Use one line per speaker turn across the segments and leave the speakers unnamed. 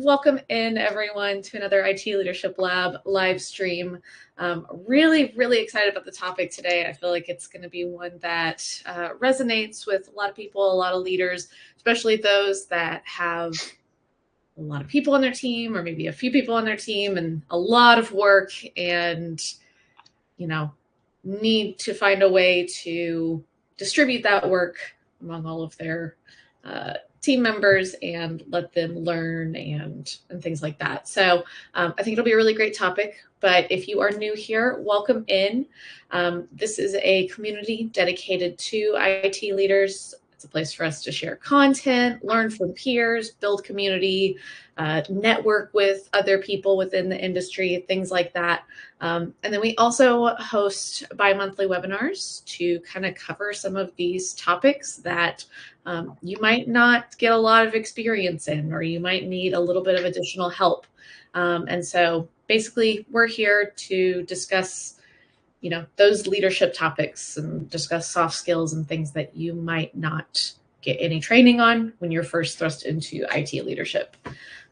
Welcome in everyone to another IT Leadership Lab live stream. Really excited about the topic today. I feel like it's going to be one that resonates with a lot of people, a lot of leaders, especially those that have a lot of people on their team or maybe a few people on their team and a lot of work and, need to find a way to distribute that work among all of their team members and let them learn and things like that. So I think it'll be a really great topic. But if you are new here, welcome in. This is a community dedicated to IT leaders. It's a place for us to share content, learn from peers, build community, network with other people within the industry, things like that. And then we also host bi-monthly webinars to kind of cover some of these topics that you might not get a lot of experience in, or you might need a little bit of additional help. And so basically we're here to discuss those leadership topics and discuss soft skills and things that you might not get any training on when you're first thrust into IT leadership.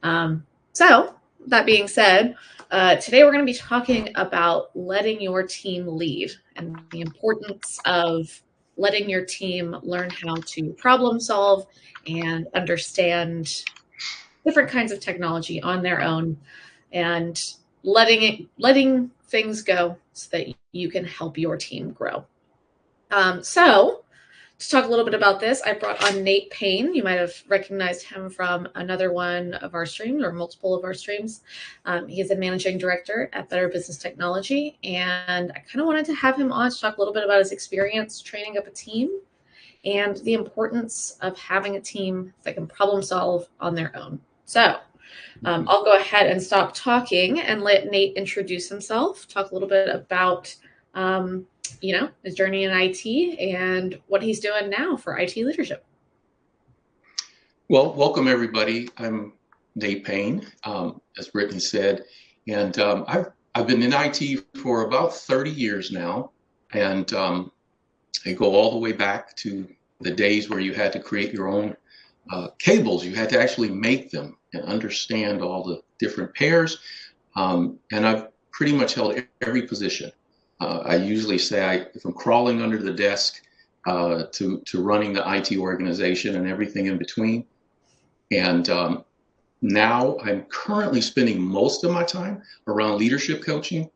So that being said, today we're going to be talking about letting your team lead and the importance of letting your team learn how to problem solve and understand different kinds of technology on their own and letting things go so that you can help your team grow. So to talk a little bit about this, I brought on Nate Payne. You might have recognized him from another one of our streams or multiple of our streams. He is a managing director at Better Business Technology, and I kind of wanted to have him on to talk a little bit about his experience training up a team and the importance of having a team that can problem solve on their own. So I'll go ahead and stop talking and let Nate introduce himself, talk a little bit about his journey in IT and what he's doing now for IT leadership.
Well, welcome everybody. I'm Nate Payne, as Brittany said, and I've been in IT for about 30 years now, and I go all the way back to the days where you had to create your own cables. You had to actually make them and understand all the different pairs, and I've pretty much held every position. I usually say if I'm crawling under the desk to running the IT organization and everything in between. And now I'm currently spending most of my time around leadership coaching,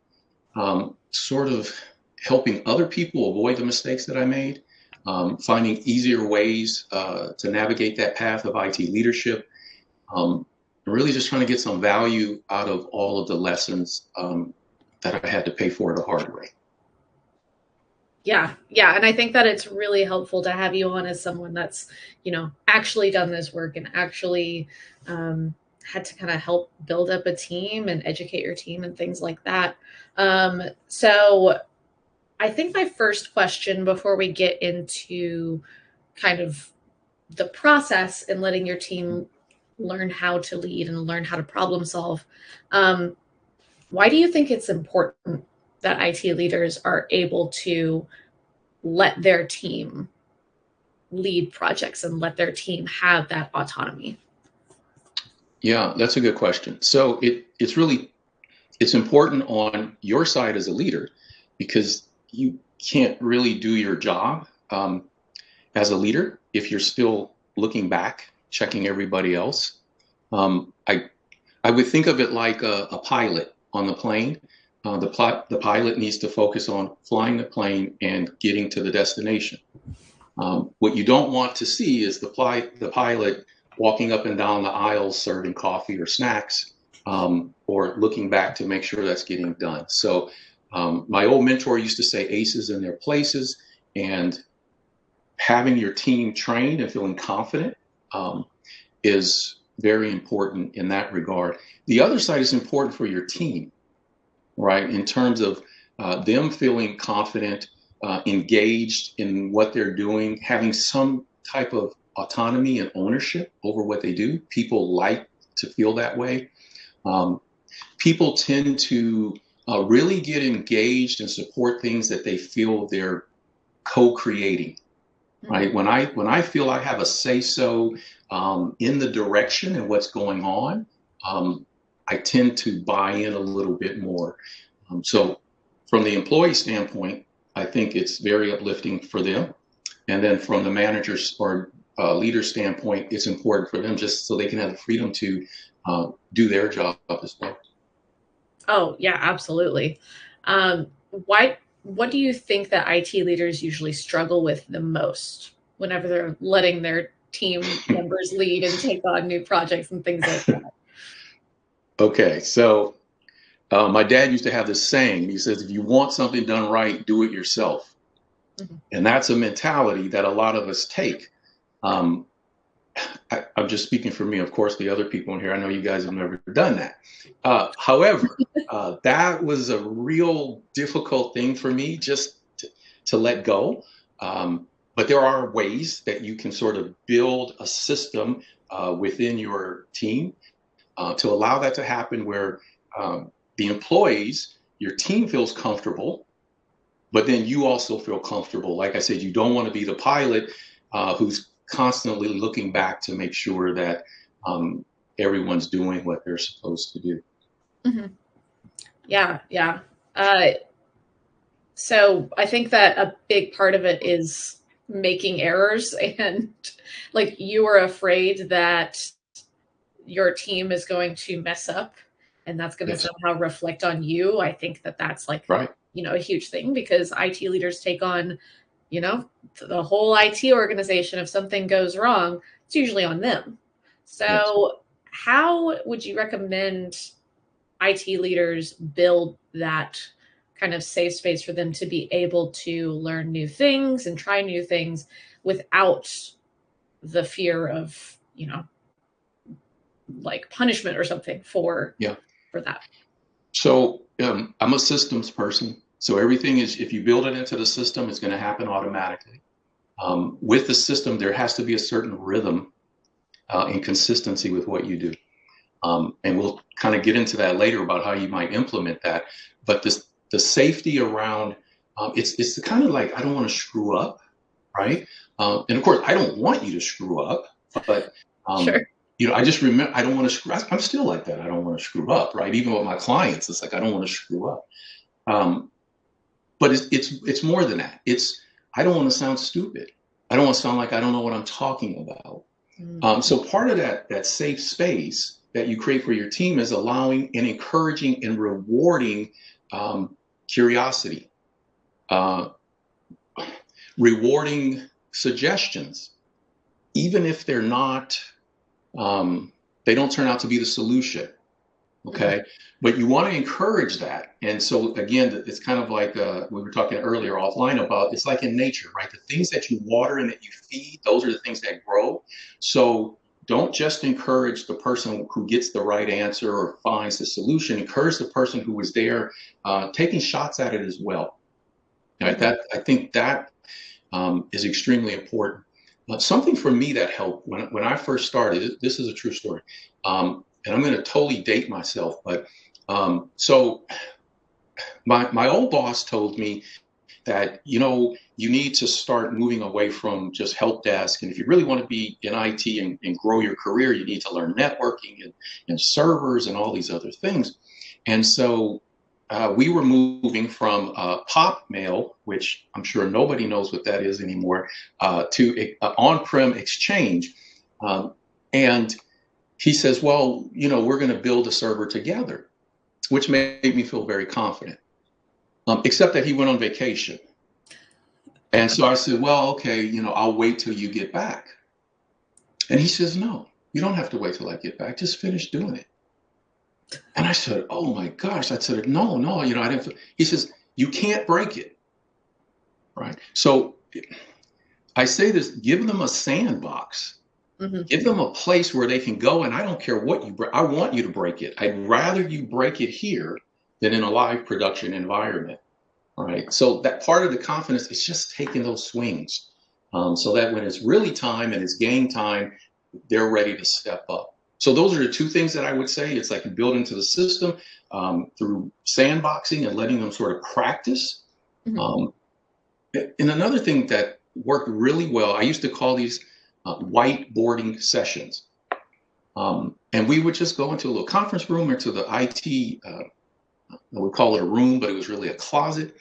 sort of helping other people avoid the mistakes that I made, finding easier ways to navigate that path of IT leadership, really just trying to get some value out of all of the lessons that I had to pay for the hard way.
Yeah. And I think that it's really helpful to have you on as someone that's, actually done this work and actually had to kind of help build up a team and educate your team and things like that. So I think my first question before we get into kind of the process and letting your team learn how to lead and learn how to problem solve, why do you think it's important that IT leaders are able to let their team lead projects and let their team have that autonomy?
Yeah, that's a good question. So it's important on your side as a leader, because you can't really do your job as a leader if you're still looking back, checking everybody else. I would think of it like a pilot on the plane. The pilot needs to focus on flying the plane and getting to the destination. What you don't want to see is the pilot walking up and down the aisles serving coffee or snacks, or looking back to make sure that's getting done. So my old mentor used to say aces in their places, and having your team trained and feeling confident is very important in that regard. The other side is important for your team, right? In terms of them feeling confident, engaged in what they're doing, having some type of autonomy and ownership over what they do. People like to feel that way. People tend to really get engaged and support things that they feel they're co-creating, right? When I feel I have a say-so in the direction and what's going on, I tend to buy in a little bit more. So from the employee standpoint, I think it's very uplifting for them. And then from the managers or leader standpoint, it's important for them just so they can have the freedom to do their job as well.
Oh, yeah, absolutely. Um, why? What do you think that IT leaders usually struggle with the most whenever they're letting their team members lead and take on new projects and things like that?
Okay, so my dad used to have this saying. He says, if you want something done right, do it yourself.
Mhm.
And that's a mentality that a lot of us take. Um, I'm just speaking for me. Of course, the other people in here, I know you guys have never done that. However, that was a real difficult thing for me just to let go. But there are ways that you can sort of build a system within your team to allow that to happen where the employees, your team feels comfortable, but then you also feel comfortable. Like I said, you don't want to be the pilot who's constantly looking back to make sure that everyone's doing what they're supposed to do.
Mhm. Yeah, yeah. Uh, so I think that a big part of it is making errors and like you are afraid that your team is going to mess up and that's going to
Yes,
somehow reflect on you. I think that that's like,
right.
a huge thing because IT leaders take on, you know, the whole IT organization. If something goes wrong, it's usually on them.
Yes.
So, how would you recommend IT leaders build that kind of safe space for them to be able to learn new things and try new things without the fear of, like punishment or something
Yeah.
for that?
So I'm a systems person. So everything is, if you build it into the system, it's going to happen automatically. With the system, there has to be a certain rhythm and consistency with what you do. And we'll kind of get into that later about how you might implement that. But the safety around it's kind of like I don't want to screw up, right? And of course, I don't want you to screw up, but
Sure.
um, I just remember I don't want to screw. I'm still like that. I don't want to screw up, right? Even with my clients, it's like I don't want to screw up. Um, but it's more than that. It's I don't want to sound stupid. I don't want to sound like I don't know what I'm talking about.
Mhm.
So part of that safe space that you create for your team is allowing and encouraging and rewarding curiosity, uh, rewarding suggestions, even if they're not, they don't turn out to be the solution.
Mhm.
Okay, but you want to encourage that. And so again, it's kind of like we were talking earlier offline about, it's like in nature, right? The things that you water and that you feed, those are the things that grow. So don't just encourage the person who gets the right answer or finds the solution. Encourage the person who was there taking shots at it as well. Right?
Mhm.
That I think that is extremely important. Something for me that helped when I first started, this is a true story, and I'm going to totally date myself, but so my old boss told me that you need to start moving away from just help desk, and if you really want to be in IT and grow your career, you need to learn networking and servers and all these other things. And so we were moving from pop mail, which I'm sure nobody knows what that is anymore, to on-prem exchange. Um, and he says, well, we're going to build a server together, which made me feel very confident, except that he went on vacation. And so I said, well, okay, I'll wait till you get back. And he says, no, you don't have to wait till I get back. Just finish doing it. And I said, oh my gosh. I said, no, no, I didn't. He says, you can't break it. Right. So I say this, give them a sandbox,
Mhm.
give them a place where they can go. And I don't care what you break. I want you to break it. I'd rather you break it here than in a live production environment. All right. So that part of the confidence is just taking those swings, so that when it's really time and it's game time, they're ready to step up. So those are the two things that I would say. It's like build into the system through sandboxing and letting them sort of practice.
Mhm.
Um, and another thing that worked really well, I used to call these whiteboarding sessions. And we would just go into a little conference room or to the IT, we call it a room, but it was really a closet.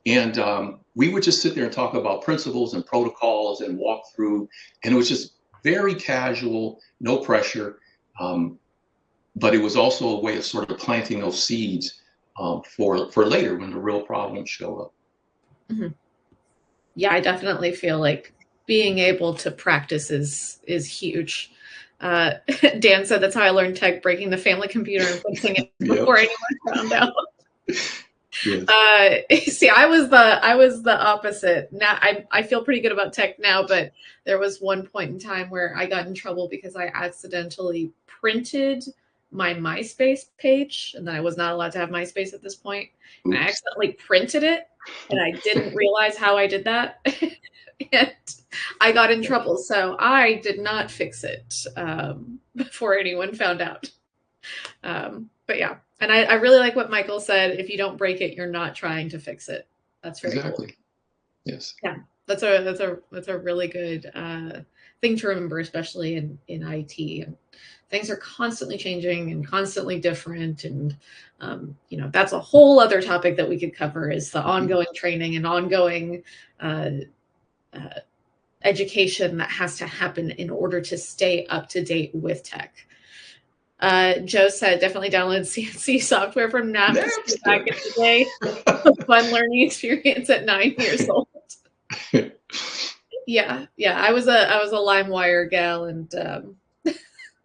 And we would just sit there and talk about principles and protocols and walk through. And it was just very casual, no pressure. But it was also a way of sort of planting those seeds for later when the real problems show up.
Mm-hmm. Yeah, I definitely feel like being able to practice is huge. Uh, Dan said that's how I learned tech, breaking the family computer and fixing it
Yep.
before anyone found out.
Yes.
See, I was the opposite. Now I feel pretty good about tech now, but there was one point in time where I got in trouble because I accidentally printed my MySpace page, and then I was not allowed to have MySpace at this point. And I
Oops.
accidentally printed it, and I didn't realize how I did that, and I got in trouble. So I did not fix it before anyone found out. But yeah, and I really like what Michael said. If you don't break it, you're not trying to fix it. That's very cool.
Exactly. Yes.
Yeah, that's a really good thing to remember, especially in IT. And things are constantly changing and constantly different, and that's a whole other topic that we could cover is the
Mhm.
ongoing training and ongoing uh, uh, education that has to happen in order to stay up to date with tech. Joe said definitely download CNC software from Napster back
Napster.
in the day. Fun learning experience at 9 years old. Yeah, yeah. I was a LimeWire gal, and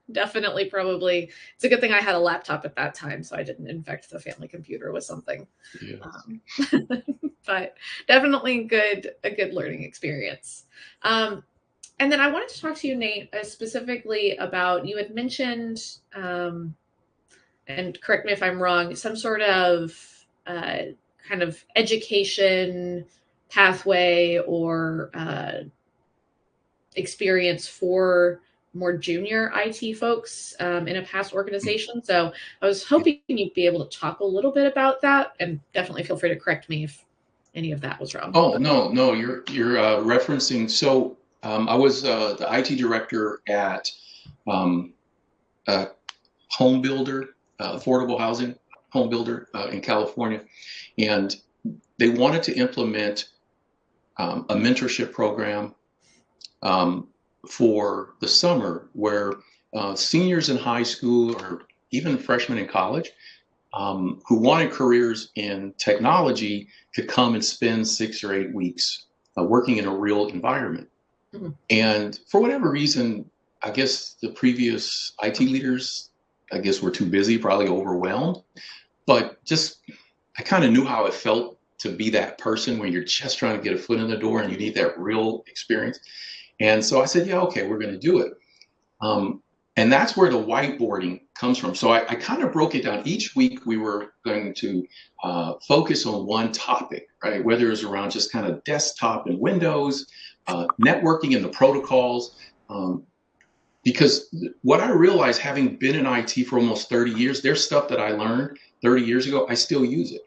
definitely probably it's a good thing I had a laptop at that time, so I didn't infect the family computer with something.
Yes.
Um, but definitely a good learning experience. Um, and then I wanted to talk to you, Nate, specifically about you had mentioned. And correct me if I'm wrong, some sort of uh, kind of education pathway or experience for more junior IT folks in a past organization. So I was hoping you'd be able to talk a little bit about that, and definitely feel free to correct me if any of that was wrong.
Oh, no, no, you're referencing. So I was the IT director at um, a home builder, affordable housing home builder in California, and they wanted to implement a mentorship program um, for the summer where seniors in high school or even freshmen in college who wanted careers in technology could come and spend 6 or 8 weeks working in a real environment.
Mhm.
And for whatever reason, I guess the previous IT leaders, I guess, were too busy, probably overwhelmed. But just, I kind of knew how it felt to be that person when you're just trying to get a foot in the door and you need that real experience. And so I said, yeah, okay, we're going to do it. Um, and that's where the whiteboarding comes from. So I kind of broke it down. Each week we were going to focus on one topic, right? Whether it's around just kind of desktop and Windows, networking and the protocols. Um, because what I realized, having been in IT for almost 30 years, there's stuff that I learned 30 years ago, I still use it.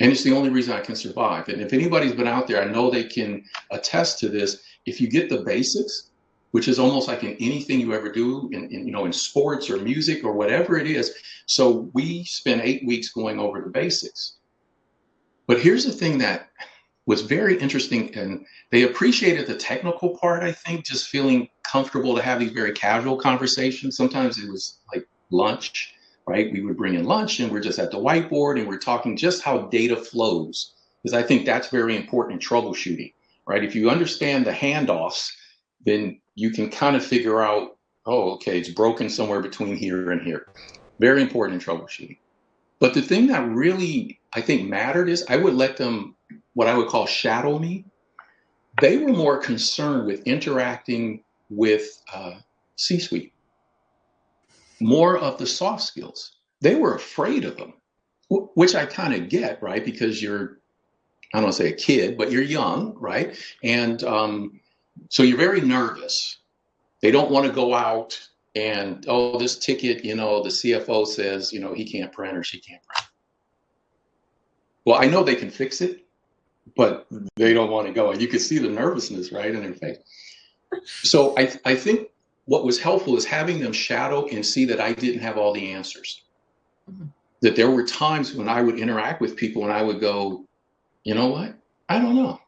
And it's the only reason I can survive. And if anybody's been out there, I know they can attest to this. If you get the basics, which is almost like in anything you ever do in sports or music or whatever it is. So we spent 8 weeks going over the basics. But here's the thing that was very interesting, and they appreciated the technical part, I think, just feeling comfortable to have these very casual conversations. Sometimes it was like lunch, right? We would bring in lunch and we're just at the whiteboard and we're talking just how data flows, because I think that's very important in troubleshooting, right? If you understand the handoffs, then you can kind of figure out, oh, okay, it's broken somewhere between here and here. Very important in troubleshooting. But the thing that really I think mattered is I would let them, what I would call, shadow me. They were more concerned with interacting with C suite, more of the soft skills. They were afraid of them, which I kind of get, right? Because you're, I don't want to say a kid, but you're young, right? And so you're very nervous. They don't want to go out and, oh, this ticket, the CFO says, he can't print or she can't print. Well, I know they can fix it, but they don't want to go. And you can see the nervousness, right, in their face. So I think what was helpful is having them shadow and see that I didn't have all the answers.
Mm-hmm.
That there were times when I would interact with people and I would go, you know what? I don't know.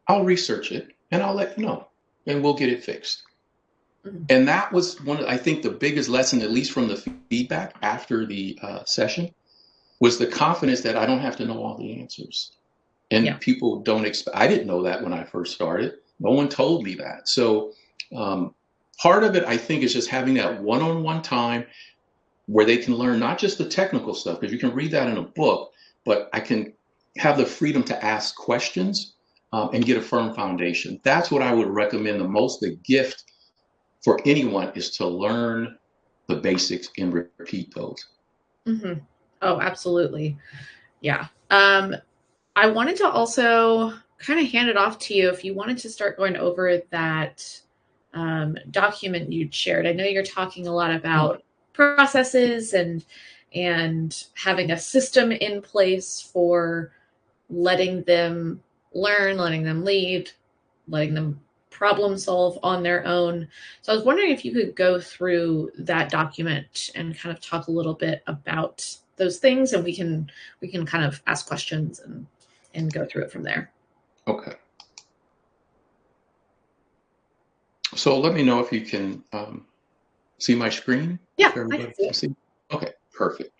I'll research it and I'll let you know and we'll get it fixed.
Mm-hmm.
And that was one of, I think, the biggest lesson, at least from the feedback after the session, was the confidence that I don't have to know all the answers.
Yeah.
And people don't expect, I didn't know that when I first started. No one told me that. So part of it, I think, is just having that one-on-one time where they can learn not just the technical stuff, because you can read that in a book, but I can have the freedom to ask questions and get a firm foundation. That's what I would recommend the most. The gift for anyone is to learn the basics and repeat those.
Mm-hmm. Oh, absolutely. Yeah. I wanted to also kind of hand it off to you if you wanted to start going over that document you'd shared. I know you're talking a lot about processes and having a system in place for letting them learn, letting them lead, letting them problem solve on their own. So I was wondering if you could go through that document and kind of talk a little bit about those things, and we can kind of ask questions and go through it from there.
Okay. So let me know if you can see my screen,
Yeah,
if
I can
everybody
see
can
it.
see. Okay, perfect.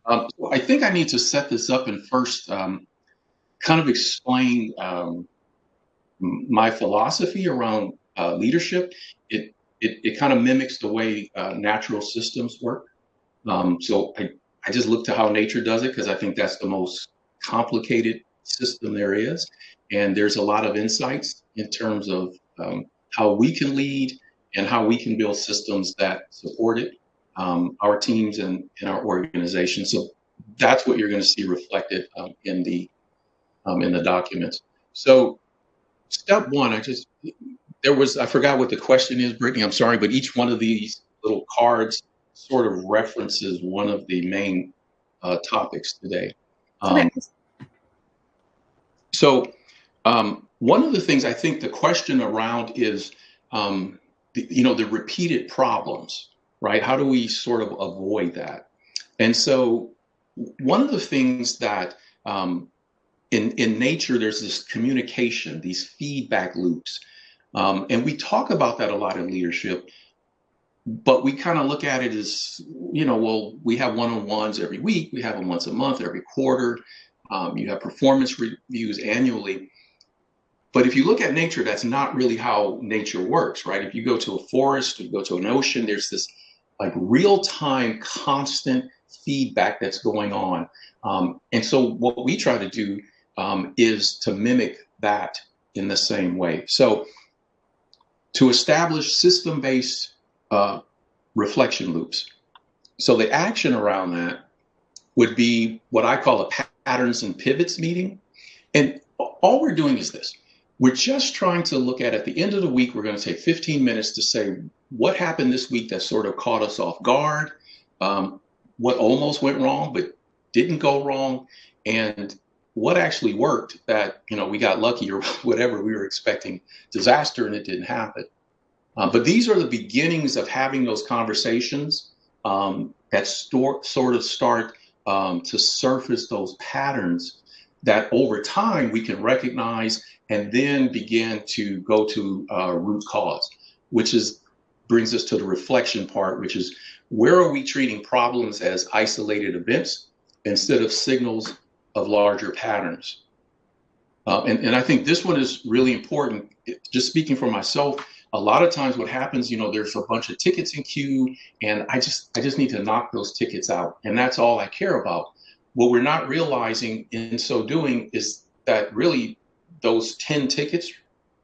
So I think I need to set this up and first kind of explain my philosophy around leadership. It kind of mimics the way natural systems work. So I just look to how nature does it because I think that's the most complicated system there is. And there's a lot of insights in terms of how we can lead and how we can build systems that support it, our teams and our organization. So that's what you're going to see reflected in the documents. So step one, I forgot what the question is, Brittany. I'm sorry, but each one of these little cards sort of references one of the main topics today.
Okay.
Um, so one of the things I think the question around is, the repeated problems, right? How do we sort of avoid that? And so one of the things that in nature, there's this communication, these feedback loops. And we talk about that a lot in leadership, but we kind of look at it as, well, we have one-on-ones every week, we have them once a month, every quarter, you have performance reviews annually. But if you look at nature, that's not really how nature works, right? If you go to a forest, you go to an ocean, there's this like real-time, constant feedback that's going on. And so what we try to do is to mimic that in the same way. So to establish system-based reflection loops. So the action around that would be what I call a patterns and pivots meeting. And all we're doing is this. We're just trying to look at the end of the week, we're going to take 15 minutes to say what happened this week that sort of caught us off guard, what almost went wrong but didn't go wrong, and what actually worked that, we got lucky or whatever, we were expecting disaster and it didn't happen. But these are the beginnings of having those conversations that sort of start to surface those patterns that over time we can recognize and then begin to go to root cause, which brings us to the reflection part, which is where are we treating problems as isolated events instead of signals of larger patterns? And I think this one is really important. Just speaking for myself, a lot of times what happens, there's a bunch of tickets in queue, and I just need to knock those tickets out, and that's all I care about. What we're not realizing in so doing is that really those 10 tickets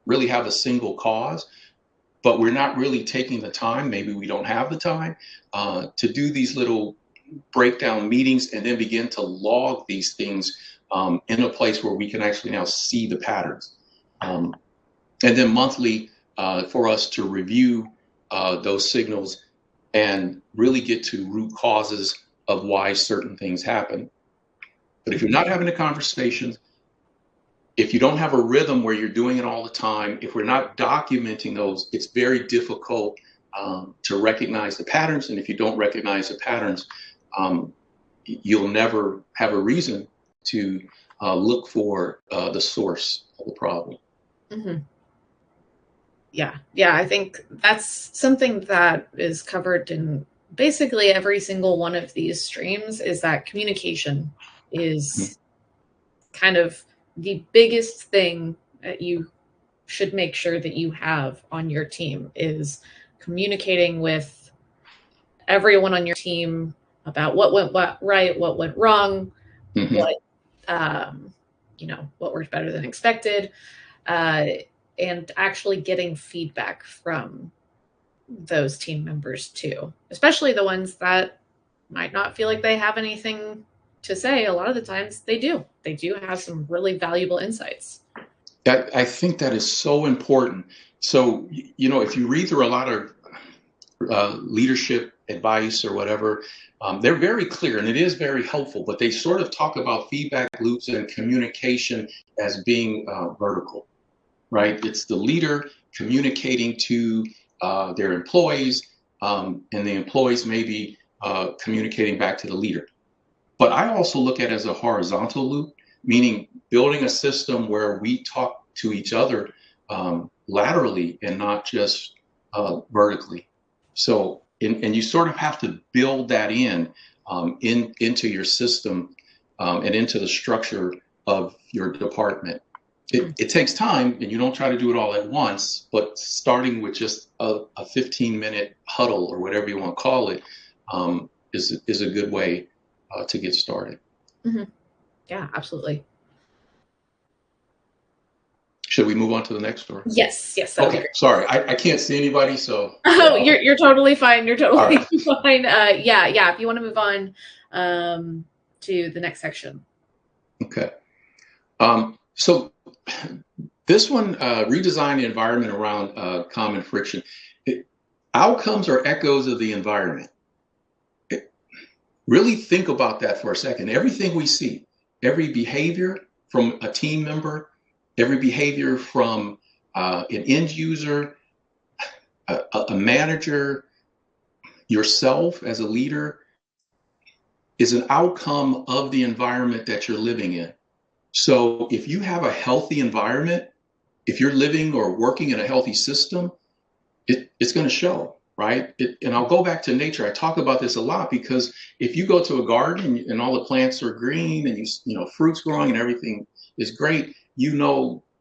really have a single cause, but we're not really taking the time. Maybe we don't have the time to do these little breakdown meetings and then begin to log these things in a place where we can actually now see the patterns. And then monthly for us to review those signals and really get to root causes of why certain things happen. But if you're not having the conversations, if you don't have a rhythm where you're doing it all the time, if we're not documenting those, it's very difficult to recognize the patterns. And if you don't recognize the patterns, you'll never have a reason to look for the source of the problem.
Mm-hmm. Yeah, I think that's something that is covered in basically every single one of these streams, is that communication is kind of the biggest thing that you should make sure that you have on your team, is communicating with everyone on your team about what went right, what went wrong,
Mm-hmm.
what what worked better than expected, uh, and actually getting feedback from those team members too, especially the ones that might not feel like they have anything to say. A lot of the times they do. They do have some really valuable insights.
I think that is so important. So, if you read through a lot of leadership advice or whatever, they're very clear and it is very helpful, but they sort of talk about feedback loops and communication as being vertical, right? It's the leader communicating to their employees, and the employees may be communicating back to the leader. But I also look at it as a horizontal loop, meaning building a system where we talk to each other laterally and not just vertically. So, and you sort of have to build that into your system, and into the structure of your department. It takes time, and you don't try to do it all at once, but starting with just a 15-minute huddle or whatever you want to call it is a good way to get started.
Mm-hmm. Yeah, absolutely.
Should we move on to the next story?
Yes, that would be
Okay,
great.
sorry, I can't see anybody, so.
Oh, you're totally fine. You're
All
totally
right.
fine. Yeah. If you want to move on to the next section.
Okay. So this one, redesign the environment around common friction. Outcomes are echoes of the environment. Really think about that for a second. Everything we see, every behavior from a team member, every behavior from an end user, a manager, yourself as a leader, is an outcome of the environment that you're living in. So if you have a healthy environment, if you're living or working in a healthy system, it's going to show, right? And I'll go back to nature. I talk about this a lot because if you go to a garden and all the plants are green and fruits growing and everything is great,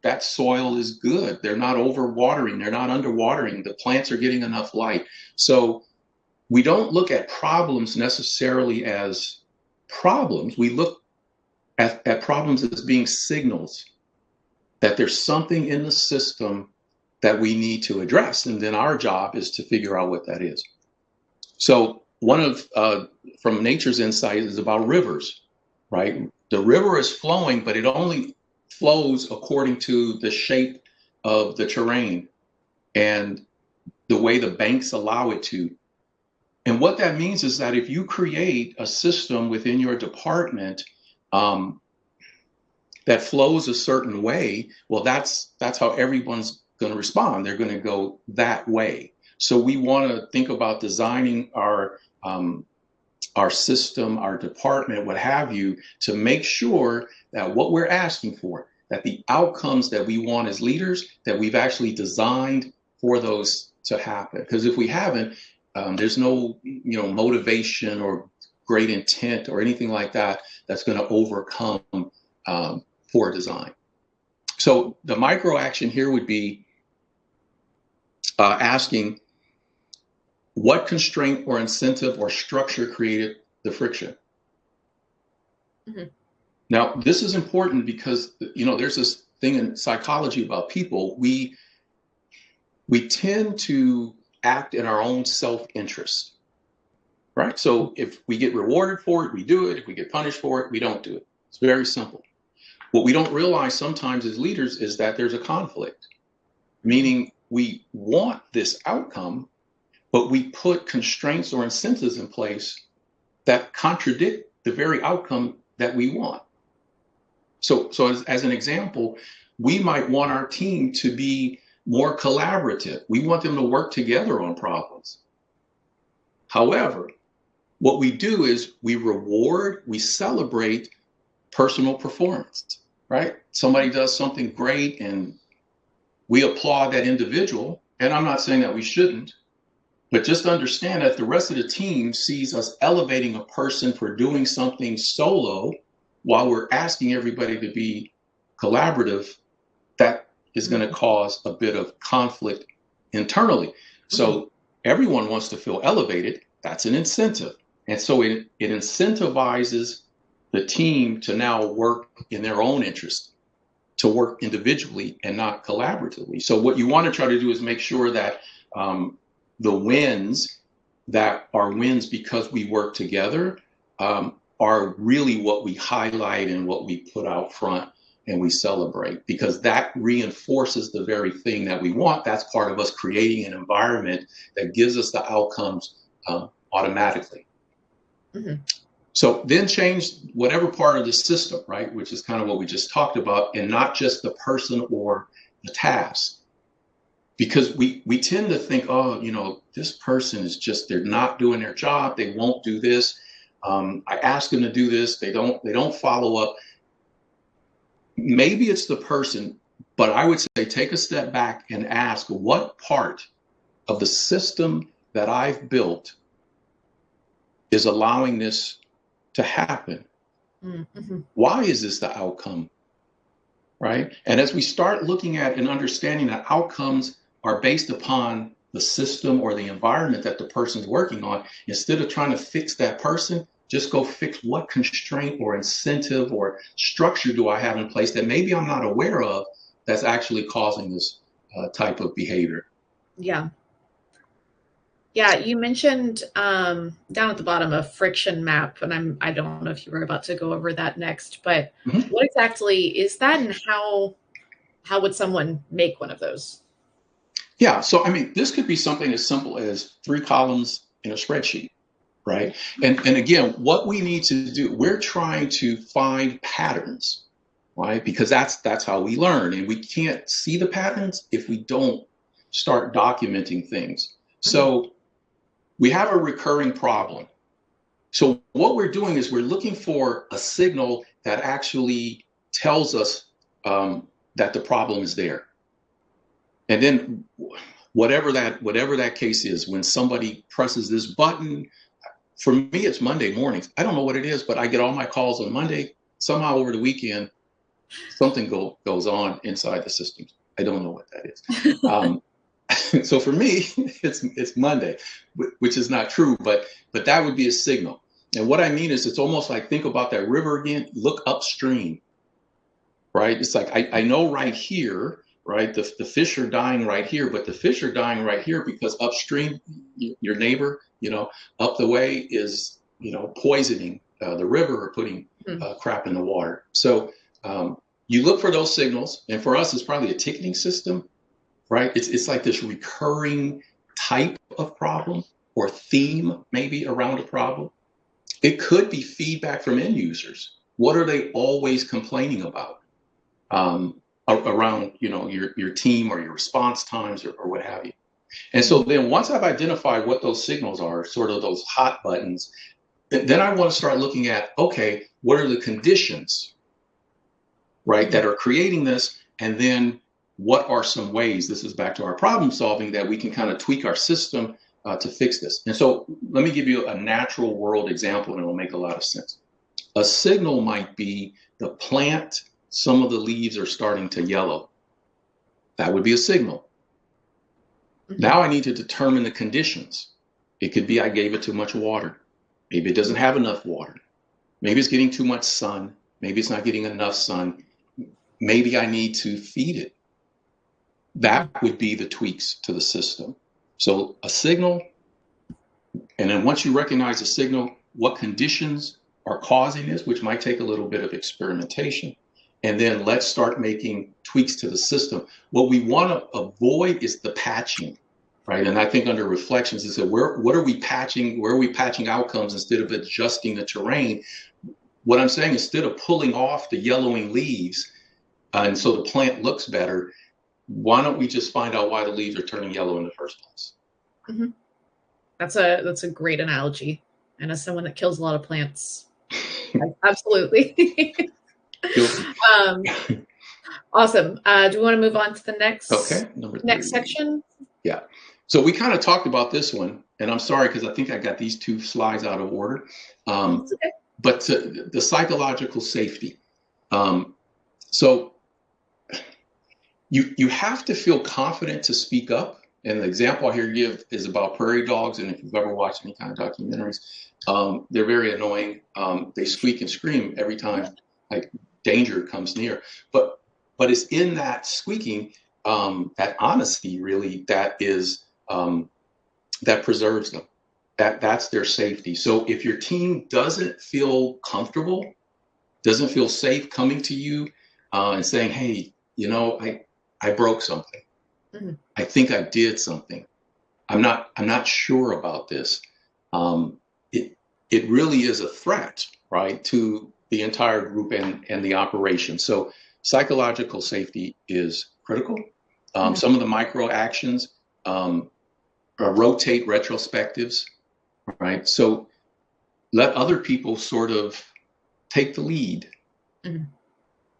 that soil is good. They're not overwatering. They're not underwatering. The plants are getting enough light. So we don't look at problems necessarily as problems. We look at problems as being signals that there's something in the system that we need to address. And then our job is to figure out what that is. So one of, from nature's insight is about rivers, right? The river is flowing, but it only flows according to the shape of the terrain and the way the banks allow it to. And what that means is that if you create a system within your department that flows a certain way, well, that's how everyone's going to respond. They're going to go that way. So we want to think about designing our system, our department, what have you, to make sure that what we're asking for, that the outcomes that we want as leaders, that we've actually designed for those to happen. Because if we haven't, there's no motivation or great intent or anything like that that's going to overcome poor design. So the micro action here would be asking, what constraint or incentive or structure created the friction? Mm-hmm. Now, this is important because there's this thing in psychology about people. We tend to act in our own self-interest, right? So if we get rewarded for it, we do it. If we get punished for it, we don't do it. It's very simple. What we don't realize sometimes as leaders is that there's a conflict, meaning we want this outcome, but we put constraints or incentives in place that contradict the very outcome that we want. So as an example, we might want our team to be more collaborative. We want them to work together on problems. However, what we do is we reward, we celebrate personal performance, right? Somebody does something great and we applaud that individual. And I'm not saying that we shouldn't, but just understand that the rest of the team sees us elevating a person for doing something solo while we're asking everybody to be collaborative. That is going to cause a bit of conflict internally. So everyone wants to feel elevated. That's an incentive. And so it incentivizes the team to now work in their own interest, to work individually and not collaboratively. So what you want to try to do is make sure that the wins that are wins because we work together are really what we highlight and what we put out front and we celebrate, because that reinforces the very thing that we want. That's part of us creating an environment that gives us the outcomes automatically. So then change whatever part of the system, right, which is kind of what we just talked about, and not just the person or the task. Because we tend to think, oh, you know, this person is just, they're not doing their job. They won't do this. I asked them to do this. They don't follow up. Maybe it's the person, but I would say take a step back and ask, what part of the system that I've built is allowing this to happen? Why is this the outcome? Right? And as we start looking at and understanding that outcomes are based upon the system or the environment that the person's working on, instead of trying to fix that person, just go fix what constraint or incentive or structure do I have in place that maybe I'm not aware of that's actually causing this type of behavior.
Yeah. Yeah, you mentioned down at the bottom a friction map, and I don't know if you were about to go over that next, but what exactly is that, and how would someone make one of those?
Yeah, so I mean, this could be something as simple as 3 columns in a spreadsheet, right? And again, what we need to do, we're trying to find patterns, right? Because that's how we learn, and we can't see the patterns if we don't start documenting things. So we have a recurring problem. So what we're doing is we're looking for a signal that actually tells us that the problem is there. And then whatever that case is, when somebody presses this button, for me, it's Monday mornings. I don't know what it is, but I get all my calls on Monday. Somehow over the weekend, something goes on inside the system. I don't know what that is. So for me, it's Monday, which is not true, but that would be a signal. And what I mean is, it's almost like, think about that river again, look upstream, right? It's like, I know right here, right, the fish are dying right here, but the fish are dying right here because upstream, your neighbor, you know, up the way is, you know, poisoning the river or putting crap in the water. So you look for those signals, and for us, it's probably a ticketing system. Right? It's like this recurring type of problem or theme maybe around a problem. It could be feedback from end users. What are they always complaining about around, you know, your team or your response times or what have you? And so then once I've identified what those signals are, sort of those hot buttons, then I want to start looking at, okay, what are the conditions, right, that are creating this? And then what are some ways, this is back to our problem solving, that we can kind of tweak our system to fix this? And so let me give you a natural world example, and it'll make a lot of sense. A signal might be the plant, some of the leaves are starting to yellow. That would be a signal. Now I need to determine the conditions. It could be I gave it too much water. Maybe it doesn't have enough water. Maybe it's getting too much sun. Maybe it's not getting enough sun. Maybe I need to feed it. That would be the tweaks to the system. So a signal, and then once you recognize the signal, what conditions are causing this, which might take a little bit of experimentation, and then let's start making tweaks to the system. What we want to avoid is the patching, right? And I think under reflections is that what are we patching? Where are we patching outcomes instead of adjusting the terrain? What I'm saying, instead of pulling off the yellowing leaves, and so the plant looks better, why don't we just find out why the leaves are turning yellow in the first place?
Mm-hmm. That's a great analogy. And as someone that kills a lot of plants, absolutely.
Guilty.
um, awesome. Do we want to move on to the
Okay, number
next
three.
section?
Yeah. So we kind of talked about this one, and I'm sorry because I think I got these two slides out of order.
It's okay.
But the psychological safety. Um, so you have to feel confident to speak up. And the example I here give is about prairie dogs. And if you've ever watched any kind of documentaries, they're very annoying. They squeak and scream every time like danger comes near. But it's in that squeaking, that honesty really that preserves them. That's their safety. So if your team doesn't feel comfortable, doesn't feel safe coming to you and saying, "Hey, I broke something.
Mm-hmm.
I think I did something. I'm not sure about this." Um, it it really is a threat, right, to the entire group and the operation. So psychological safety is critical.
Mm-hmm.
Some of the micro actions, rotate retrospectives, right? So let other people sort of take the lead,
Mm-hmm.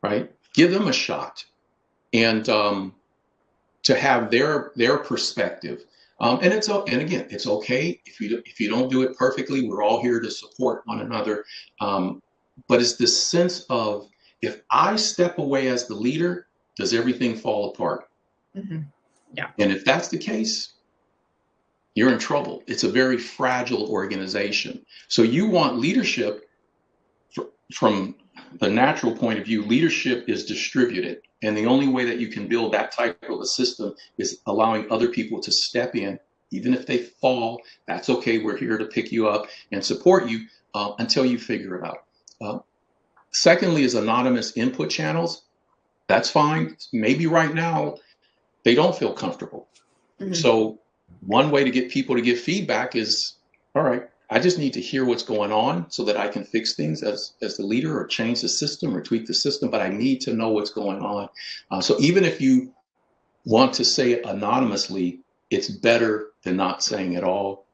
right? Give them a shot, and to have their perspective. And again, it's okay if you don't do it perfectly. We're all here to support one another. But it's this sense of, if I step away as the leader, does everything fall apart?
Mm-hmm. Yeah.
And if that's the case, you're in trouble. It's a very fragile organization. So you want leadership from the natural point of view. Leadership is distributed. And the only way that you can build that type of a system is allowing other people to step in. Even if they fall, that's okay. We're here to pick you up and support you until you figure it out. Uh, Secondly, is anonymous input channels. That's fine. Maybe right now they don't feel comfortable.
Mm-hmm.
So one way to get people to give feedback is, all right, I just need to hear what's going on so that I can fix things as the leader, or change the system or tweak the system, but I need to know what's going on. So even if you want to say it anonymously, it's better than not saying it all.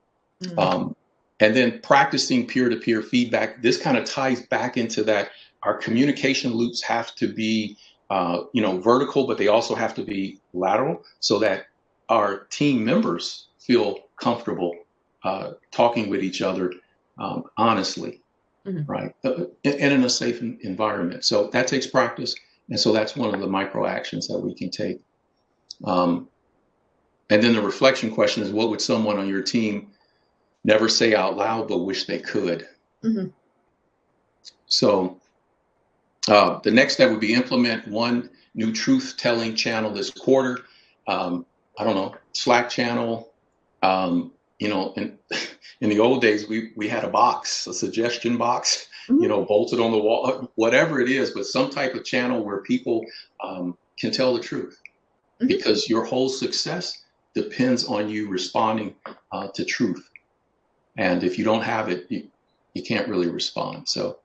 Mm-hmm.
And then practicing peer-to-peer feedback. This kind of ties back into that. Our communication loops have to be, vertical, but they also have to be lateral, so that our team members feel comfortable talking with each other honestly,
Mm-hmm.
right? And in a safe environment. So that takes practice. And so that's one of the micro actions that we can take. Um, and then the reflection question is, what would someone on your team never say out loud but wish they could?
Mm-hmm.
So the next step would be implement one new truth telling channel this quarter. I don't know, Slack channel. In in the old days, we had a box, a suggestion box,
Mm-hmm.
bolted on the wall, whatever it is, but some type of channel where people can tell the truth,
Mm-hmm.
because your whole success depends on you responding to truth. And if you don't have it, you can't really respond. So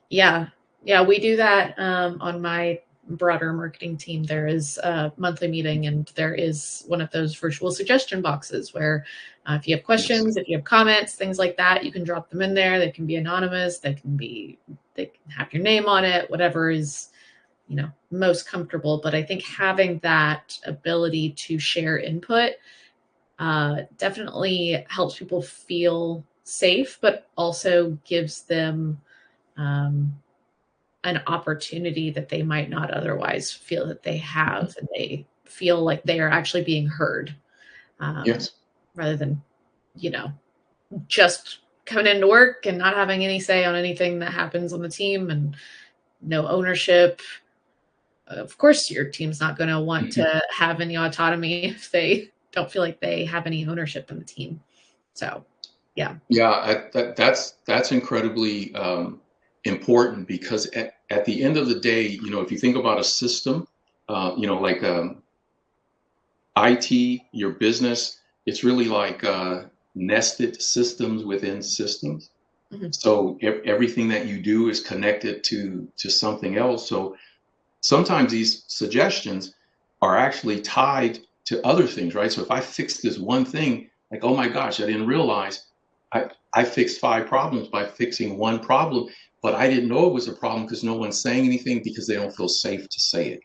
Yeah. Yeah, we do that on my broader marketing team. There is a monthly meeting, and there is one of those virtual suggestion boxes where if you have
yes.
questions, if you have comments, things like that, you can drop them in there. They can be anonymous. They can have your name on it, whatever is, most comfortable. But I think having that ability to share input definitely helps people feel safe, but also gives them um, an opportunity that they might not otherwise feel that they have, and they feel like they are actually being heard, um,
Yes.
rather than, you know, just coming into work and not having any say on anything that happens on the team, and no ownership. Of course, your team's not going to want to have any autonomy if they don't feel like they have any ownership in the team. So, yeah.
Yeah, that's incredibly important, because at the end of the day, if you think about a system, like IT, your business, it's really like nested systems within systems.
Mhm.
So everything that you do is connected to something else. So sometimes these suggestions are actually tied to other things, right? So if I fix this one thing, like, oh my gosh, I didn't realize I fixed 5 problems by fixing one problem, but I didn't know it was a problem because no one's saying anything because they don't feel safe to say it.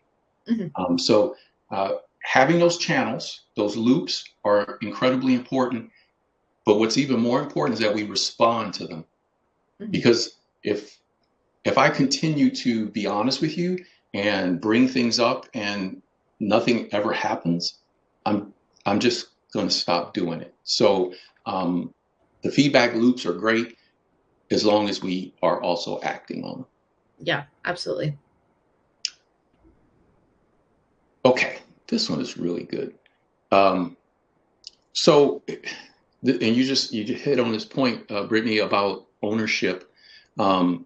Mhm.
So having those channels, those loops are incredibly important. But what's even more important is that we respond to them.
Mhm.
Because if I continue to be honest with you and bring things up and nothing ever happens, I'm I'm just going to stop doing it. So the feedback loops are great as long as we are also acting on them.
Yeah, absolutely.
Okay, this one is really good. Um, so, and you just hit on this point, Brittany, about ownership. Um,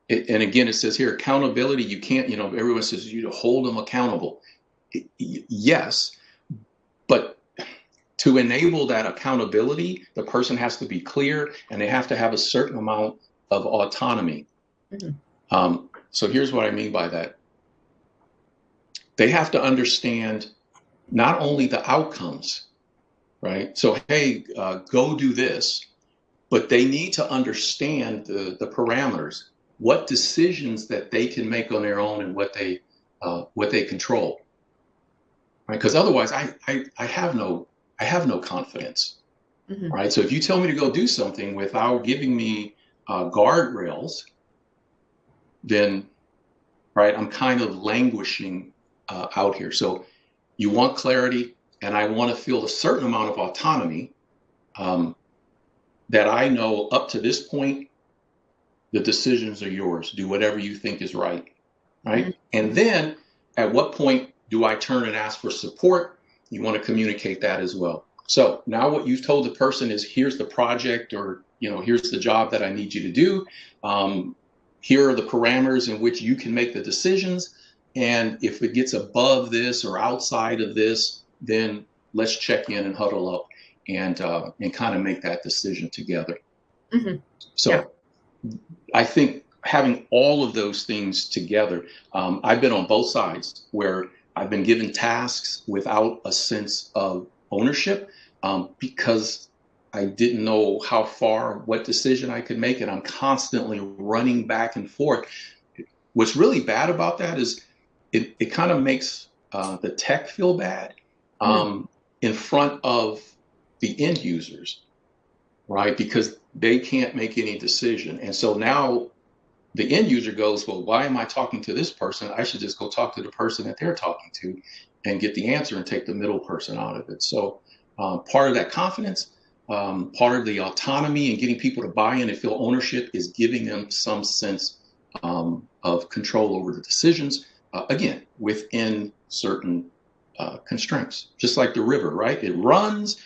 and again, it says here accountability. You can't, everyone says you to hold them accountable. Yes, but to enable that accountability, the person has to be clear and they have to have a certain amount of autonomy.
Mhm.
So here's what I mean by that. They have to understand not only the outcomes, right? So, hey, go do this, but they need to understand the parameters, what decisions that they can make on their own and what they control, right? Because otherwise, I have no confidence,
Mhm.
right? So if you tell me to go do something without giving me guardrails, then right, I'm kind of languishing out here. So you want clarity, and I want to feel a certain amount of autonomy um, that I know up to this point the decisions are yours. Do whatever you think is right.
Mhm.
Right. And then at what point do I turn and ask for support? You want to communicate that as well. So now what you've told the person is here's the project or, here's the job that I need you to do. Here are the parameters in which you can make the decisions. And if it gets above this or outside of this, then let's check in and huddle up and kind of make that decision together.
Mhm. Yeah.
So I think having all of those things together, I've been on both sides where I've been given tasks without a sense of ownership because I didn't know how far, what decision I could make, and I'm constantly running back and forth. What's really bad about that is it kind of makes the tech feel bad
Mhm.
in front of the end users, right? Because they can't make any decision. And so now the end user goes, well, why am I talking to this person? I should just go talk to the person that they're talking to and get the answer and take the middle person out of it. So part of that confidence, part of the autonomy and getting people to buy in and feel ownership is giving them some sense of control over the decisions, again, within certain constraints, just like the river, right? It runs,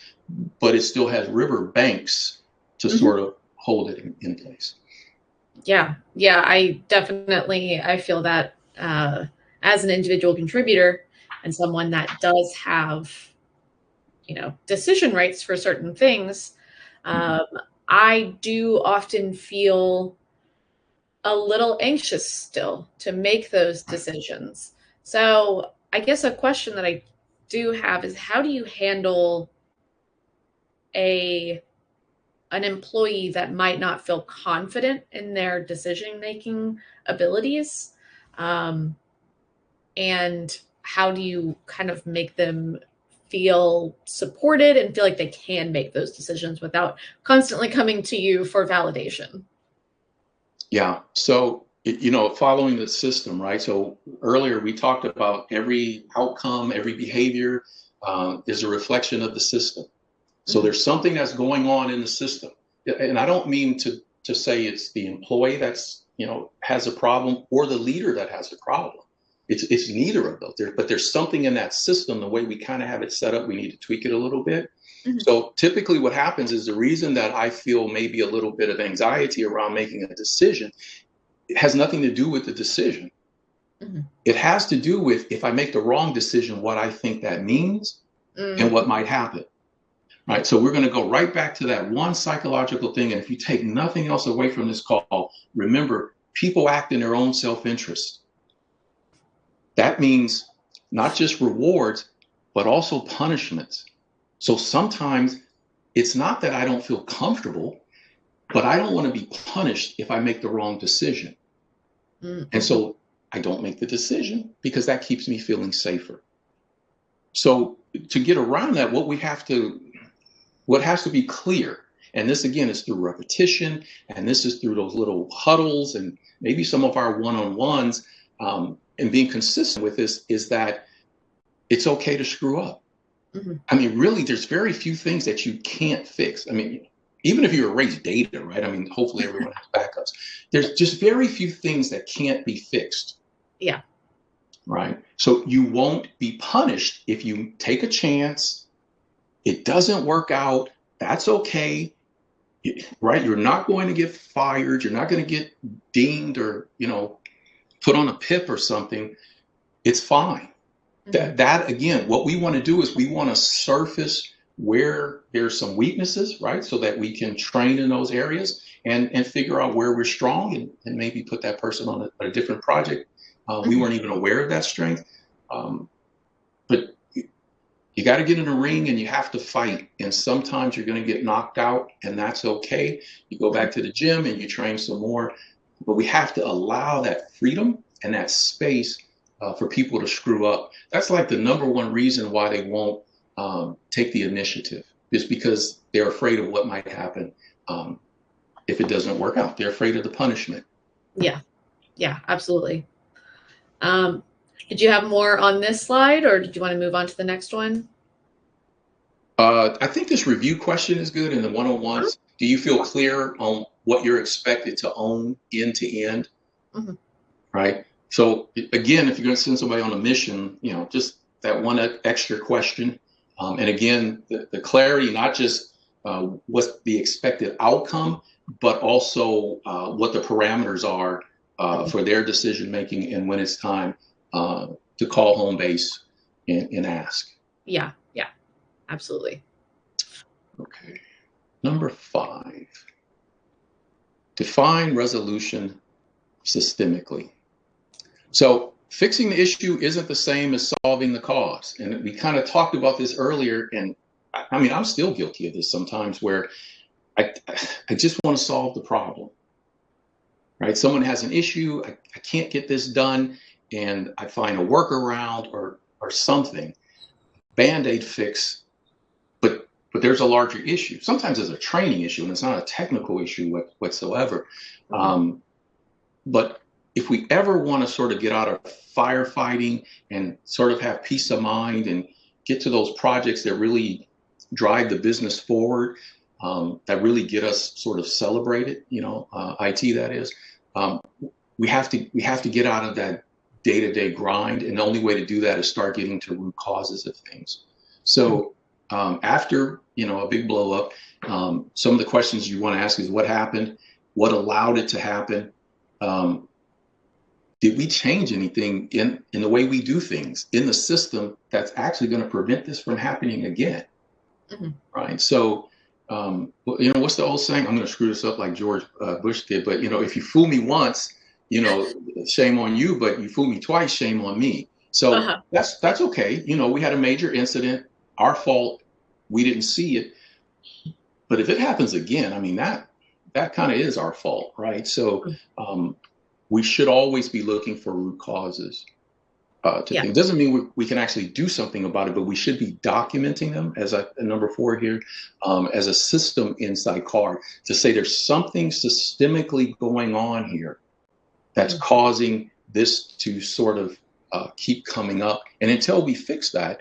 but it still has river banks to
Mhm.
sort of hold it in place.
Yeah. Yeah. I feel that as an individual contributor and someone that does have, decision rights for certain things,
Mhm.
um, I do often feel a little anxious still to make those decisions. So I guess a question that I do have is how do you handle a an employee that might not feel confident in their decision making abilities, um, and how do you kind of make them feel supported and feel like they can make those decisions without constantly coming to you for validation?
Yeah. So, following the system, right? So earlier we talked about every outcome, every behavior is a reflection of the system. So
Mhm.
there's something that's going on in the system. And I don't mean to say it's the employee that's, has a problem or the leader that has a problem. It's neither of those. But there's something in that system, the way we kind of have it set up, we need to tweak it a little bit.
Mhm.
So typically what happens is the reason that I feel maybe a little bit of anxiety around making a decision, it has nothing to do with the decision.
Mhm.
It has to do with if I make the wrong decision, what I think that means and
Mm.
what might happen. Right. So we're going to go right back to that one psychological thing. And if you take nothing else away from this call, remember people act in their own self interest. That means not just rewards, but also punishments. So sometimes it's not that I don't feel comfortable, but I don't want to be punished if I make the wrong decision. And
Mm-hmm.
so I don't make the decision because that keeps me feeling safer. So to get around that, what has to be clear, and this again is through repetition, and this is through those little huddles and maybe some of our one-on-ones, and being consistent with this, is that it's okay to screw up.
Mm-hmm.
I mean, really, there's very few things that you can't fix. I mean, even if you erase data, right? I mean, hopefully everyone has backups. There's just very few things that can't be fixed,
Yeah.
right? So you won't be punished if you take a chance. It doesn't work out. That's okay, right? You're not going to get fired. You're not going to get dinged or, put on a PIP or something. It's fine.
Mm-hmm.
That again, what we want to do is we want to surface where there's some weaknesses, right? So that we can train in those areas and figure out where we're strong and maybe put that person on a different project. We
Mm-hmm.
weren't even aware of that strength. But you got to get in a ring and you have to fight. And sometimes you're going to get knocked out, and that's okay. You go
Mm-hmm.
back to the gym and you train some more. But we have to allow that freedom and that space for people to screw up. That's like the number one reason why they won't take the initiative, is because they're afraid of what might happen if it doesn't work out. They're afraid of the punishment.
Yeah. Yeah, absolutely. Um, did you have more on this slide, or did you want to move on to the next one?
I think this review question is good in the one-on-ones. Do you feel clear on what you're expected to own end to end?
Mm-hmm.
Right? So again, if you're going to send somebody on a mission, just that one extra question. And again, the clarity, not just what's the expected outcome, but also what the parameters are
Mm-hmm.
for their decision making and when it's time to call home base and ask.
Yeah. Yeah. Absolutely.
Okay. Number 5, define resolution systemically. So fixing the issue isn't the same as solving the cause. And we kind of talked about this earlier. And I mean, I'm still guilty of this sometimes where I, I just want to solve the problem, right? Someone has an issue. I can't get this done. And I find a workaround or something, Band-Aid fix, but there's a larger issue. Sometimes there's a training issue and it's not a technical issue whatsoever.
Mm-hmm.
But if we ever want to sort of get out of firefighting and sort of have peace of mind and get to those projects that really drive the business forward, that really get us sort of celebrated, IT that is, we have to get out of that day-to-day grind, and the only way to do that is start getting to root causes of things. So after a big blow up, some of the questions you want to ask is what happened, what allowed it to happen. Did we change anything in the way we do things in the system that's actually going to prevent this from happening again?
Mm-hmm.
Right. So, what's the old saying? I'm going to screw this up like George Bush did, but if you fool me once, shame on you, but you fool me twice, shame on me. So
Uh-huh.
that's okay. We had a major incident, our fault. We didn't see it. But if it happens again, I mean, that kind of is our fault, right? So we should always be looking for root causes to
Yeah.
things. Doesn't mean we can actually do something about it, but we should be documenting them as a number 4 here, as a system inside CARD to say there's something systemically going on here that's
Mm-hmm.
causing this to sort of keep coming up. And until we fix that,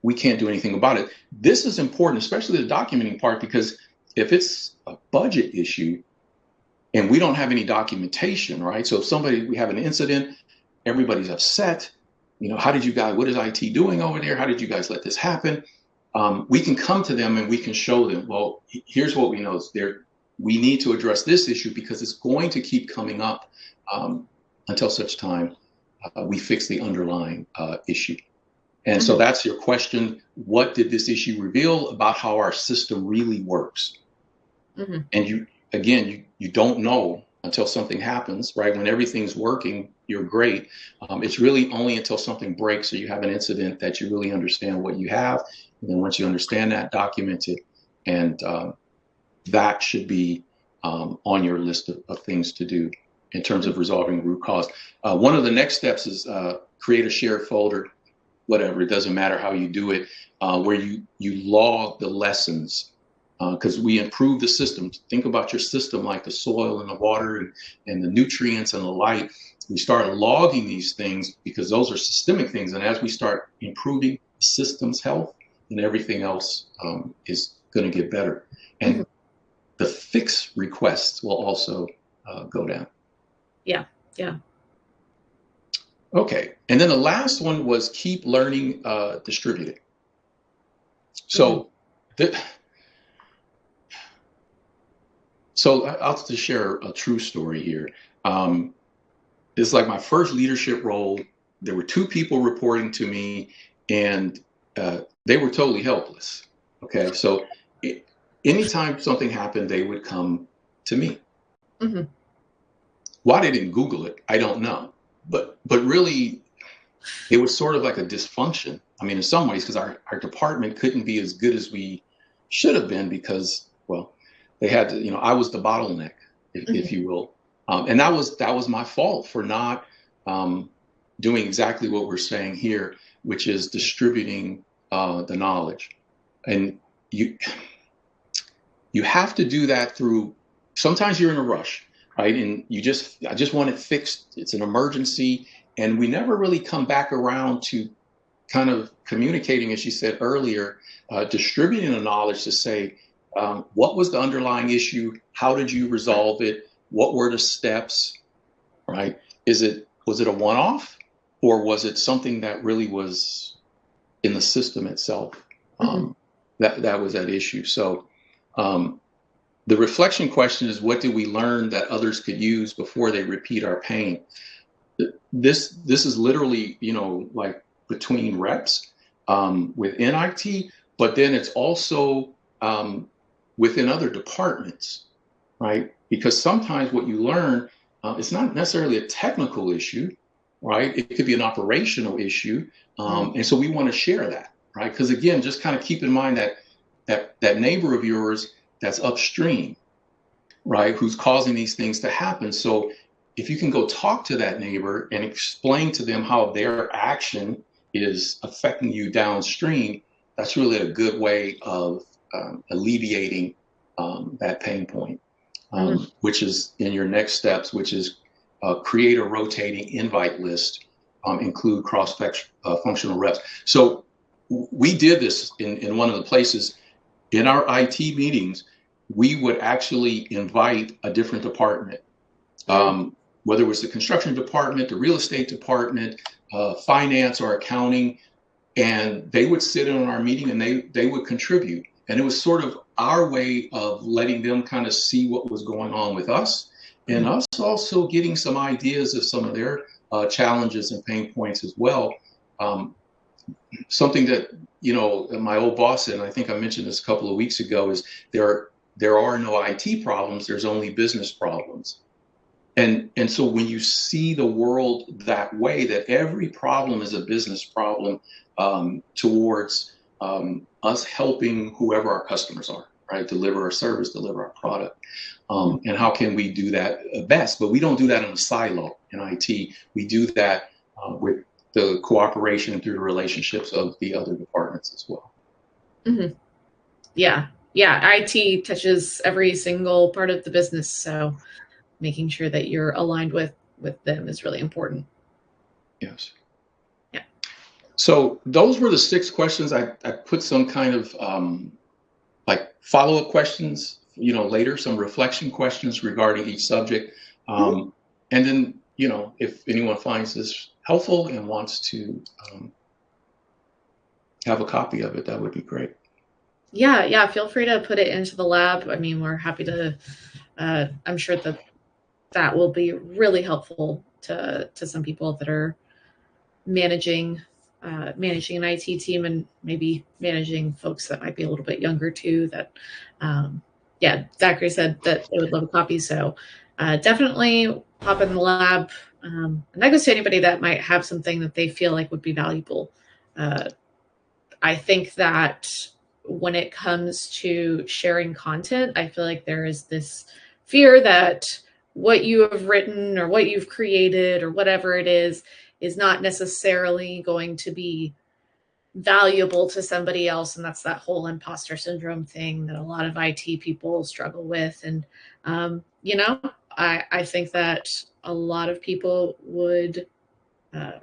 we can't do anything about it. This is important, especially the documenting part, because if it's a budget issue and we don't have any documentation, right? So if we have an incident, everybody's upset. What is IT doing over there? How did you guys let this happen? We can come to them and we can show them, well, here's what we know is we need to address this issue because it's going to keep coming up until such time we fix the underlying issue. And so that's your question. What did this issue reveal about how our system really works?
Mm-hmm.
And you don't know until something happens, right? When everything's working, you're great. It's really only until something breaks or you have an incident that you really understand what you have. And then once you understand that, document it. And that should be on your list of things to do in terms of resolving root cause. One of the next steps is create a shared folder, whatever, it doesn't matter how you do it, where you log the lessons, because we improve the system. Think about your system like the soil and the water and the nutrients and the light. We start logging these things because those are systemic things. And as we start improving the system's health, then everything else is going to get better. And the fix requests will also go down.
Yeah, yeah.
Okay, and then the last one was keep learning distributing. So, so I'll just share a true story here. It's like my first leadership role. There were two people reporting to me, and they were totally helpless. Okay, so anytime something happened, they would come to me. Why they didn't Google it, I don't know. But really, it was sort of like a dysfunction. I mean, in some ways, because our department couldn't be as good as we should have been because, well, they had to, I was the bottleneck, if you will. And that was my fault for not doing exactly what we're saying here, which is distributing the knowledge. And you have to do that through, sometimes you're in a rush, right? And I just want it fixed. It's an emergency. And we never really come back around to kind of communicating, as you said earlier, distributing the knowledge to say, what was the underlying issue? How did you resolve it? What were the steps, right? Was it a one-off, or was it something that really was in the system itself? That was that issue. So the reflection question is, what did we learn that others could use before they repeat our pain? This is literally, like between reps within IT, but then it's also within other departments, right? Because sometimes what you learn, it's not necessarily a technical issue, right? It could be an operational issue. And so we want to share that, right? Because again, just kind of keep in mind that neighbor of yours that's upstream, right? Who's causing these things to happen. So if you can go talk to that neighbor and explain to them how their action is affecting you downstream, that's really a good way of alleviating that pain point, which is in your next steps, which is create a rotating invite list, include cross-functional reps. So we did this in one of the places. In our IT meetings, we would actually invite a different department. Whether it was the construction department, the real estate department, finance or accounting, and they would sit in on our meeting and they would contribute. And it was sort of our way of letting them kind of see what was going on with us, and us also getting some ideas of some of their challenges and pain points as well. Something that, my old boss said, and I think I mentioned this a couple of weeks ago, is there are no IT problems, there's only business problems. And so when you see the world that way, that every problem is a business problem towards us helping whoever our customers are, right? Deliver our service, deliver our product. And how can we do that best? But we don't do that in a silo in IT. We do that with the cooperation through the relationships of the other departments as well.
Yeah. IT touches every single part of the business. So making sure that you're aligned with them is really important.
Yes.
Yeah.
So those were the 6 questions. I put some kind of like follow-up questions, later, some reflection questions regarding each subject. And then, if anyone finds this helpful and wants to have a copy of it, that would be great.
Yeah. Feel free to put it into the lab. I mean, we're happy to, I'm sure that will be really helpful to some people that are managing an IT team and maybe managing folks that might be a little bit younger too. That, Zachary said that they would love a copy. So definitely pop in the lab. And that goes to anybody that might have something that they feel like would be valuable. Uh, I think that when it comes to sharing content, I feel like there is this fear that what you have written or what you've created or whatever it is not necessarily going to be valuable to somebody else. And that's that whole imposter syndrome thing that a lot of IT people struggle with. And, I think that a lot of people would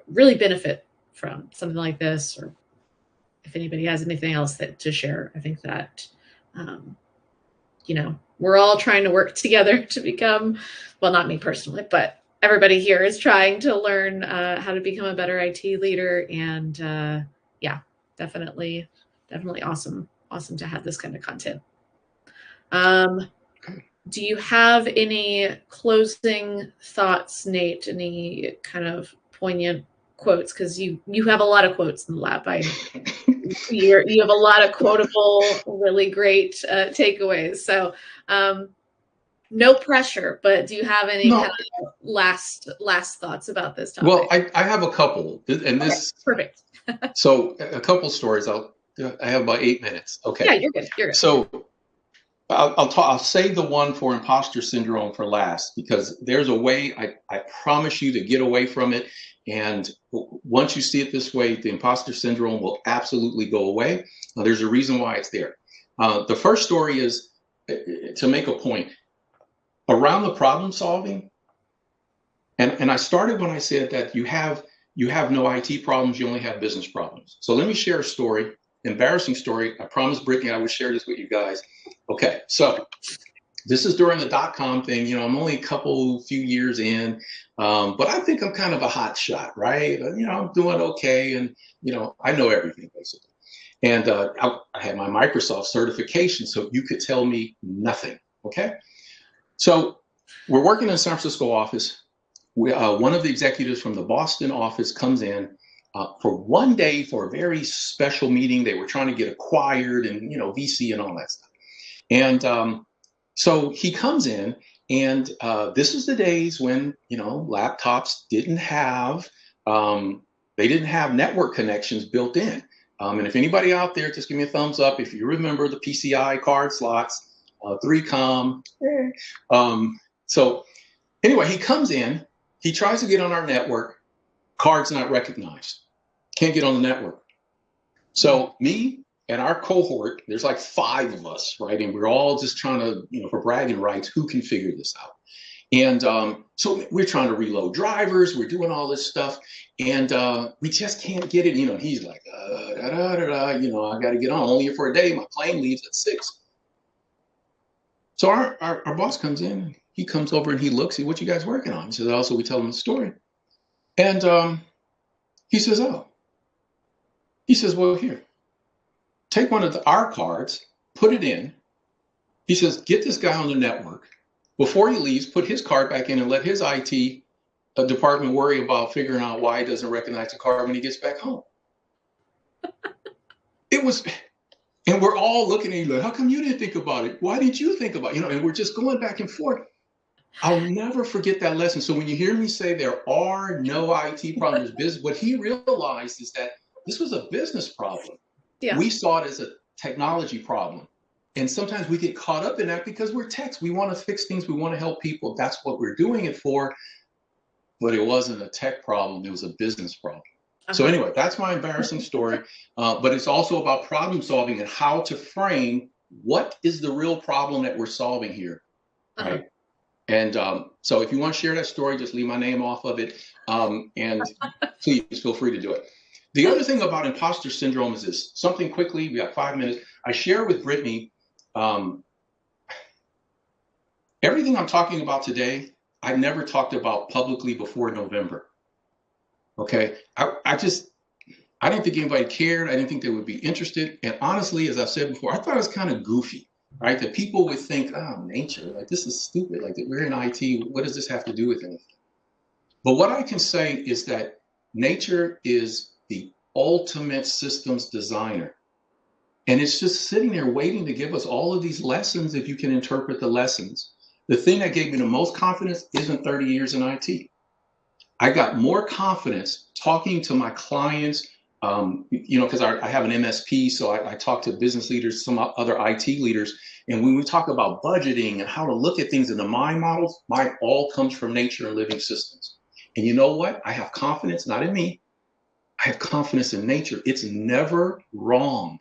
really benefit from something like this, or if anybody has anything else to share. I think that, um, we're all trying to work together to become, well, not me personally, but everybody here is trying to learn how to become a better IT leader. And yeah, definitely, definitely awesome to have this kind of content. Um, do you have any closing thoughts, Nate? Any kind of poignant quotes? Because you have a lot of quotes in the lab. You have a lot of quotable, really great takeaways. So no pressure, but do you have any kind
No,
of last thoughts about this
well,
topic?
I have a couple, and
Okay,
this,
perfect.
so a couple stories. I have about 8 minutes.
Yeah,
Okay,
you're good. You're good.
so I'll save the one for imposter syndrome for last, because there's a way, I promise you, to get away from it. And once you see it this way, the imposter syndrome will absolutely go away. There's a reason why it's there. The first story is to make a point around the problem solving. And I started when I said that you have no IT problems, you only have business problems. So let me share a story, embarrassing story. I promised Brittany I would share this with you guys. Okay, so this is during the dot-com thing. I'm only a few years in, but I think I'm kind of a hot shot, right? I'm doing okay, and I know everything basically. And I had my Microsoft certification, so you could tell me nothing. Okay, so we're working in the San Francisco office. One of the executives from the Boston office comes in for one day for a very special meeting. They were trying to get acquired, and VC and all that stuff. And so he comes in, and this is the days when laptops didn't have they didn't have network connections built in. And if anybody out there, just give me a thumbs up if you remember the PCI card slots, 3Com. So anyway, he comes in, he tries to get on our network, card's not recognized, can't get on the network. So me and our cohort, there's like 5 of us, right? And we're all just trying to, for bragging rights, who can figure this out? And so we're trying to reload drivers, we're doing all this stuff, and we just can't get it. He's like, da, da, da, da, I got to get on, only here for a day. My plane leaves at 6. So our boss comes in, he comes over and he looks at what you guys working on. He says, also, we tell him the story. And he says, oh, he says, well, here, take one of our cards, put it in. He says, get this guy on the network. Before he leaves, put his card back in and let his IT department worry about figuring out why he doesn't recognize the card when he gets back home. It was, and we're all looking at you like, how come you didn't think about it? Why did you think about it? And we're just going back and forth. I'll never forget that lesson. So when you hear me say there are no IT problems, what he realized is that this was a business problem.
Yeah.
We saw it as a technology problem. And sometimes we get caught up in that because we're techs. We want to fix things. We want to help people. That's what we're doing it for. But it wasn't a tech problem. It was a business problem. So anyway, that's my embarrassing story. But it's also about problem solving and how to frame what is the real problem that we're solving here, right? And so if you want to share that story, just leave my name off of it. And please feel free to do it. The other thing about imposter syndrome is this, something quickly, we got 5 minutes. I share with Brittany, everything I'm talking about today, I never talked about publicly before November. Okay, I didn't think anybody cared. I didn't think they would be interested. And honestly, as I've said before, I thought it was kind of goofy, right? That people would think, oh, nature, like this is stupid. Like we're in IT. What does this have to do with anything? But what I can say is that nature is the ultimate systems designer. And it's just sitting there waiting to give us all of these lessons if you can interpret the lessons. The thing that gave me the most confidence isn't 30 years in IT. I got more confidence talking to my clients, because I have an MSP, so I talk to business leaders, some other IT leaders, and when we talk about budgeting and how to look at things in the mind models, mine all comes from nature and living systems. And you know what? I have confidence, not in me. I have confidence in nature. It's never wrong.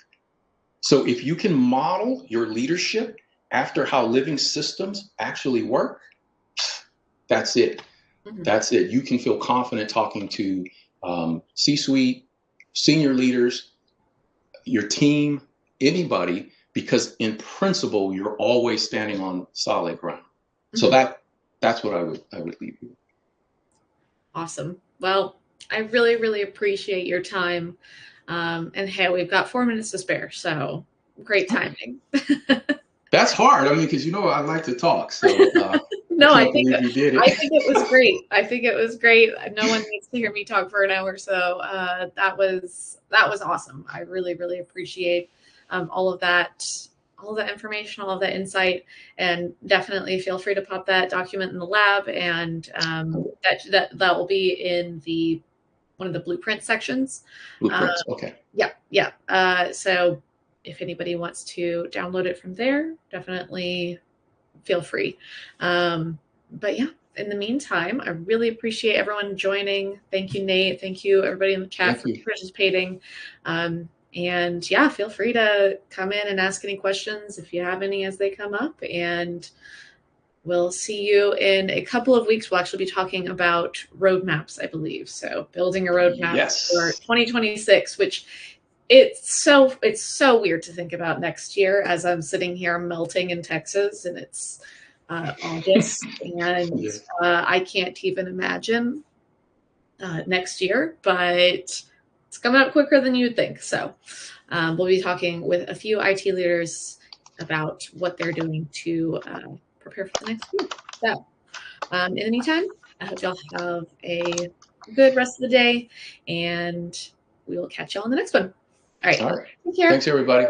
So if you can model your leadership after how living systems actually work, that's it.
Mm-hmm.
That's it. You can feel confident talking to C-suite, senior leaders, your team, anybody, because in principle, you're always standing on solid ground. So
Mm-hmm.
that's what I would leave you with.
Awesome. Well, I really, really appreciate your time. And hey, we've got 4 minutes to spare, so great timing.
That's hard. I mean, because I like to talk, so I
No,
can't believe you did
I
it.
think it was great. I think it was great. No one needs to hear me talk for an hour, so that was awesome. I really, really appreciate all of that, all of that information, all of that insight, and definitely feel free to pop that document in the lab, and that will be in the one of the blueprint sections.
Blueprints. Okay.
Yeah, yeah. So if anybody wants to download it from there, definitely feel free. But yeah, in the meantime, I really appreciate everyone joining. Thank you, Nate. Thank you, everybody in the chat
Thank
for
you.
participating. And yeah, feel free to come in and ask any questions if you have any as they come up. And we'll see you in a couple of weeks. We'll actually be talking about roadmaps, I believe. So building a roadmap for
Yes.
2026, which it's so weird to think about next year as I'm sitting here melting in Texas and it's August and
Yes.
I can't even imagine next year, but it's coming up quicker than you'd think. So we'll be talking with a few IT leaders about what they're doing to prepare for the next year. So in the meantime, I hope y'all have a good rest of the day and we will catch y'all on the next one. All right.
All right.
Take care.
Thanks, everybody.